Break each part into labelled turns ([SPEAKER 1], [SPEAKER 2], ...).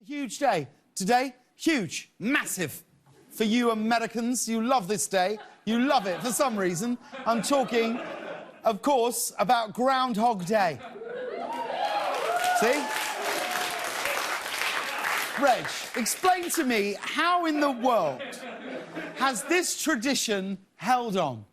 [SPEAKER 1] Huge day today. Huge, massive. For you Americans, you love this day. You love it for some reason. I'm talking, of course, about Groundhog Day. See? Reg, explain to me how in the world has this tradition held on?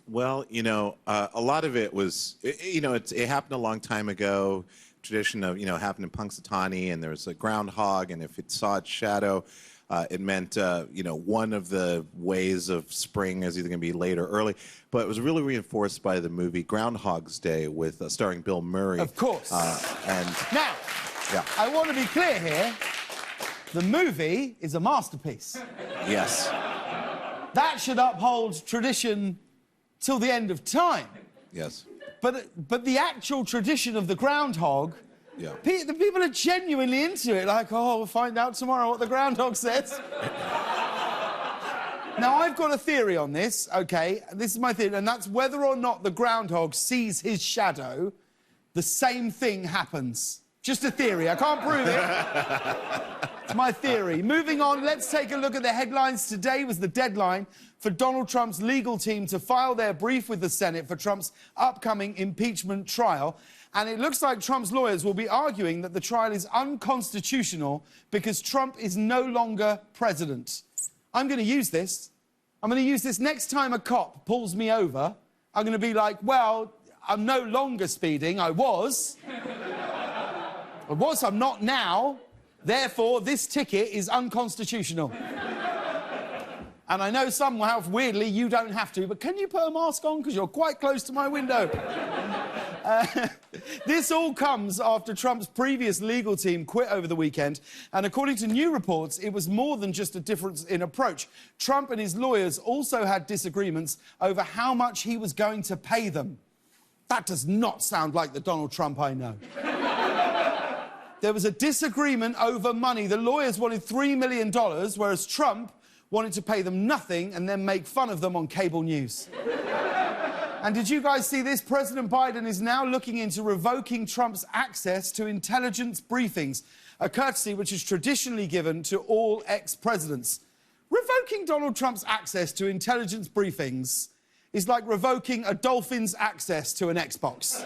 [SPEAKER 2] Well, you know, a lot of it was, it happened a long time ago. Tradition of, happened in Punxsutawney, and there was a groundhog, and if it saw its shadow, it meant, one of the ways of spring is either going to be late or early. But it was really reinforced by the movie Groundhog's Day with starring Bill Murray.
[SPEAKER 1] Of course. Now,
[SPEAKER 2] yeah.
[SPEAKER 1] I want to be clear here. The movie is a masterpiece.
[SPEAKER 2] Yes.
[SPEAKER 1] That should uphold tradition till the end of time.
[SPEAKER 2] Yes.
[SPEAKER 1] But the actual tradition of the groundhog,
[SPEAKER 2] yeah.
[SPEAKER 1] The people are genuinely into it. Like, oh, we'll find out tomorrow what the groundhog says. Now, I've got a theory on this, OK? This is my theory, and that's whether or not the groundhog sees his shadow, the same thing happens. Just a theory. I can't prove it. It's my theory. Moving on, let's take a look at the headlines. Today was the deadline for Donald Trump's legal team to file their brief with the Senate for Trump's upcoming impeachment trial. And it looks like Trump's lawyers will be arguing that the trial is unconstitutional because Trump is no longer president. I'm going to use this. I'm going to use this next time a cop pulls me over. I'm going to be like, well, I'm no longer speeding. I was. I'm not now. Therefore, this ticket is unconstitutional. And I know somehow, weirdly, you don't have to, but can you put a mask on? Because you're quite close to my window. This all comes after Trump's previous legal team quit over the weekend. And according to new reports, it was more than just a difference in approach. Trump and his lawyers also had disagreements over how much he was going to pay them. That does not sound like the Donald Trump I know. There was a disagreement over money. The lawyers wanted $3 million, whereas Trump wanted to pay them nothing and then make fun of them on cable news. And did you guys see this? President Biden is now looking into revoking Trump's access to intelligence briefings, a courtesy which is traditionally given to all ex-presidents. Revoking Donald Trump's access to intelligence briefings is like revoking a dolphin's access to an Xbox.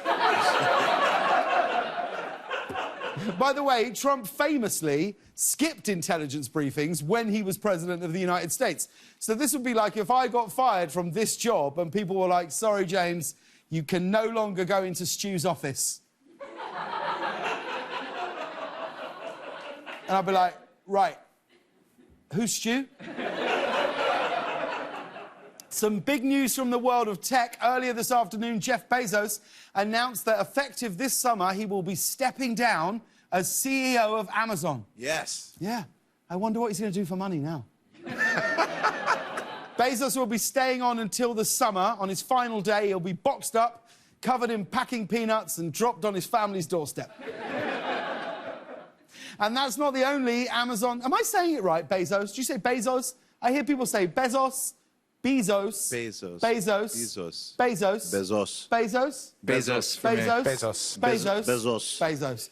[SPEAKER 1] By the way, Trump famously skipped intelligence briefings when he was president of the United States. So this would be like if I got fired from this job and people were like, sorry, James, you can no longer go into Stu's office. And I'd be like, right, who's Stu? Some big news from the world of tech. Earlier this afternoon, Jeff Bezos announced that effective this summer, he will be stepping down as CEO of Amazon.
[SPEAKER 2] Yes.
[SPEAKER 1] Yeah. I wonder what he's going to do for money now. Bezos will be staying on until the summer. On his final day, he'll be boxed up, covered in packing peanuts and dropped on his family's doorstep. And that's not the only Amazon... Am I saying it right, Bezos? Do you say Bezos? I hear people say Bezos... Bezos.
[SPEAKER 2] Bezos.
[SPEAKER 1] Bezos.
[SPEAKER 2] Bezos.
[SPEAKER 1] Bezos.
[SPEAKER 2] Bezos.
[SPEAKER 1] Bezos.
[SPEAKER 3] Bezos.
[SPEAKER 1] Bezos.
[SPEAKER 3] Bezos.
[SPEAKER 1] Bezos.
[SPEAKER 2] Bezos.
[SPEAKER 1] Bezos.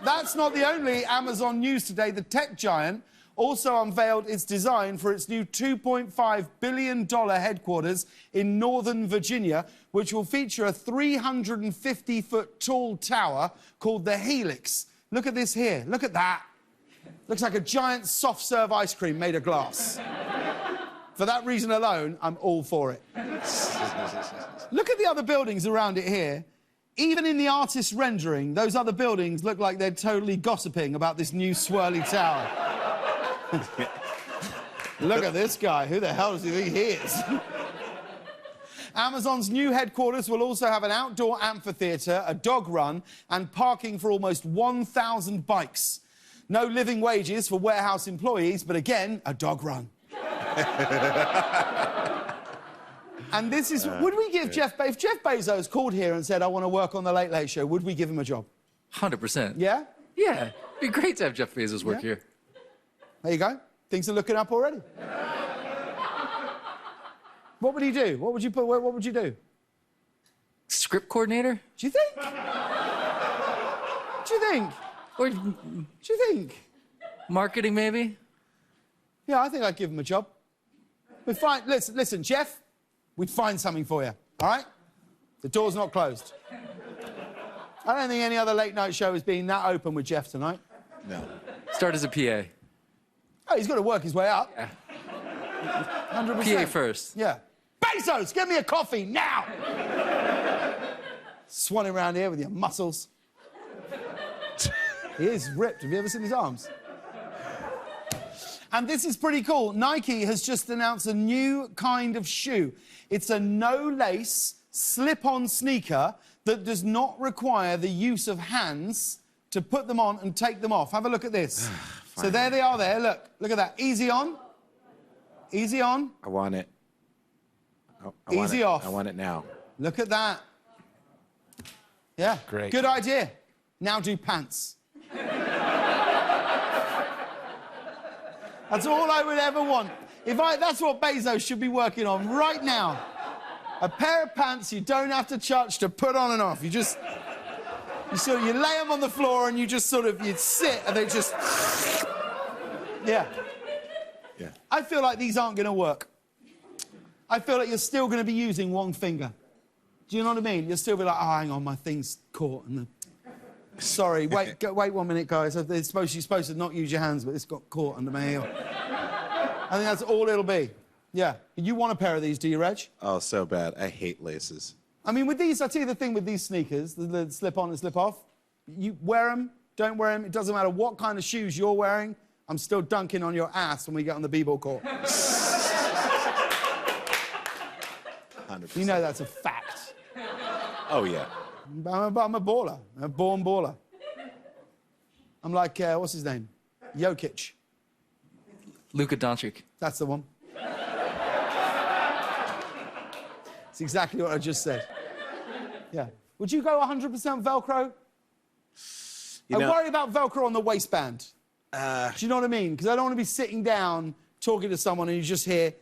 [SPEAKER 1] That's not the only Amazon news today. The tech giant also unveiled its design for its new $2.5 billion headquarters in Northern Virginia, which will feature a 350-foot tall tower called the Helix. Look at this here. Look at that. Looks like a giant soft-serve ice cream made of glass. For that reason alone, I'm all for it. Look at the other buildings around it here. Even in the artist's rendering, those other buildings look like they're totally gossiping about this new Swirly Tower. Look at this guy. Who the hell does he think he is? Amazon's new headquarters will also have an outdoor amphitheater, a dog run, and parking for almost 1,000 bikes. No living wages for warehouse employees, but again, a dog run. And this is... would we give Jeff... If Jeff Bezos called here and said, I want to work on the Late Late Show, would we give him a job?
[SPEAKER 3] 100%.
[SPEAKER 1] Yeah?
[SPEAKER 3] Yeah. It'd be great to have Jeff Bezos work here.
[SPEAKER 1] There you go. Things are looking up already. What would he do? What would you put... What would you do?
[SPEAKER 3] Script coordinator?
[SPEAKER 1] Do you think? Do you think?
[SPEAKER 3] Or...
[SPEAKER 1] Do you think?
[SPEAKER 3] Marketing, maybe?
[SPEAKER 1] Yeah, I think I'd give him a job. We'd find, listen, Jeff, we'd find something for you, all right? The door's not closed. I don't think any other late-night show has been that open with Jeff tonight.
[SPEAKER 2] No.
[SPEAKER 3] Start as a PA.
[SPEAKER 1] Oh, he's got to work his way up.
[SPEAKER 3] Yeah.
[SPEAKER 1] 100%.
[SPEAKER 3] PA first.
[SPEAKER 1] Yeah. Bezos, get me a coffee now! Swanning around here with your muscles. He is ripped. Have you ever seen his arms? And this is pretty cool. Nike has just announced a new kind of shoe. It's a no-lace, slip-on sneaker that does not require the use of hands to put them on and take them off. Have a look at this. So there they are there. Look at that. Easy on. Easy on.
[SPEAKER 2] I want it.
[SPEAKER 1] Easy off.
[SPEAKER 2] I want it now.
[SPEAKER 1] Look at that. Yeah.
[SPEAKER 2] Great.
[SPEAKER 1] Good idea. Now do pants. That's all I would ever want. That's what Bezos should be working on right now. A pair of pants you don't have to touch to put on and off. You lay them on the floor and you sit and they just... Yeah.
[SPEAKER 2] Yeah.
[SPEAKER 1] I feel like these aren't going to work. I feel like you're still going to be using one finger. Do you know what I mean? You'll still be like, oh, hang on, my thing's caught. Sorry, wait 1 minute, guys. You're supposed to not use your hands, but it's got caught under my heel. I think that's all it'll be. Yeah. You want a pair of these, do you, Reg?
[SPEAKER 2] Oh, so bad. I hate laces.
[SPEAKER 1] I mean, with these, I'll tell you the thing with these sneakers, the slip on and slip off. You wear them, don't wear them. It doesn't matter what kind of shoes you're wearing. I'm still dunking on your ass when we get on the b-ball court.
[SPEAKER 2] 100%.
[SPEAKER 1] You know that's a fact.
[SPEAKER 2] Oh, yeah.
[SPEAKER 1] I'm a baller. I'm a born baller. I'm like, what's his name? Jokic.
[SPEAKER 3] Luka Doncic.
[SPEAKER 1] That's the one. It's exactly what I just said. Yeah. Would you go 100% Velcro? I worry about Velcro on the waistband. Do you know what I mean? Because I don't want to be sitting down talking to someone and you just hear...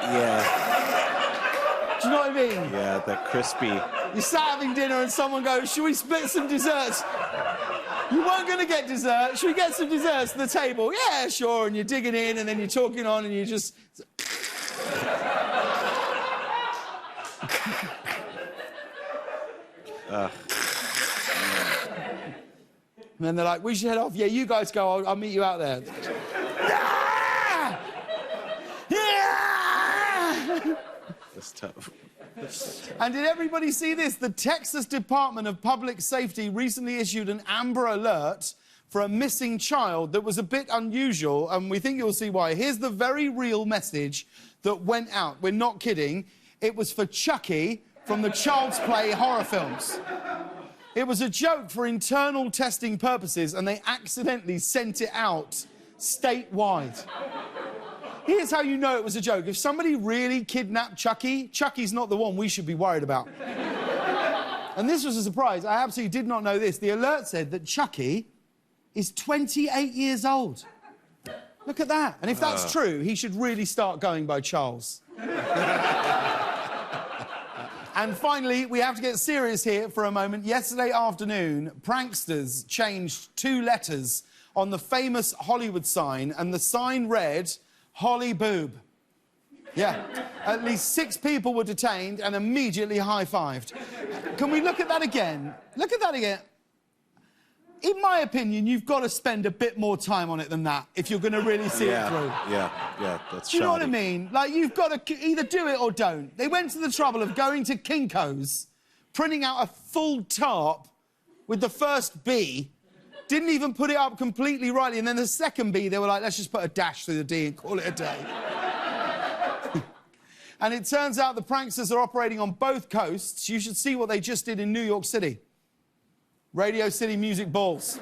[SPEAKER 2] Yeah.
[SPEAKER 1] Do you know what I mean?
[SPEAKER 2] Yeah, that crispy...
[SPEAKER 1] You're sat having dinner and someone goes, should we split some desserts? You weren't going to get dessert. Should we get some desserts to the table? Yeah, sure. And you're digging in and then you're talking on and you just... And then they're like, we should head off. Yeah, you guys go. I'll meet you out there. Yeah! Yeah!
[SPEAKER 2] That's tough.
[SPEAKER 1] And did everybody see this? The Texas Department of Public Safety recently issued an Amber Alert for a missing child that was a bit unusual, and we think you'll see why. Here's the very real message that went out. We're not kidding. It was for Chucky from the Child's Play horror films. It was a joke for internal testing purposes, and they accidentally sent it out statewide. Here's how you know it was a joke. If somebody really kidnapped Chucky, Chucky's not the one we should be worried about. And this was a surprise. I absolutely did not know this. The alert said that Chucky is 28 years old. Look at that. And if that's true, he should really start going by Charles. And finally, we have to get serious here for a moment. Yesterday afternoon, pranksters changed 2 letters on the famous Hollywood sign, and the sign read, Holly Boob. Yeah. At least 6 people were detained and immediately high-fived. Can we look at that again? Look at that again. In my opinion, you've got to spend a bit more time on it than that if you're going to really see it through.
[SPEAKER 2] Yeah, that's
[SPEAKER 1] Do you know what I mean? Like, you've got to either do it or don't. They went to the trouble of going to Kinko's, printing out a full tarp with the first B, didn't even put it up completely rightly, and then the second B, they were like, let's just put a dash through the D and call it a day. And it turns out the pranksters are operating on both coasts. You should see what they just did in New York City. Radio City Music Balls.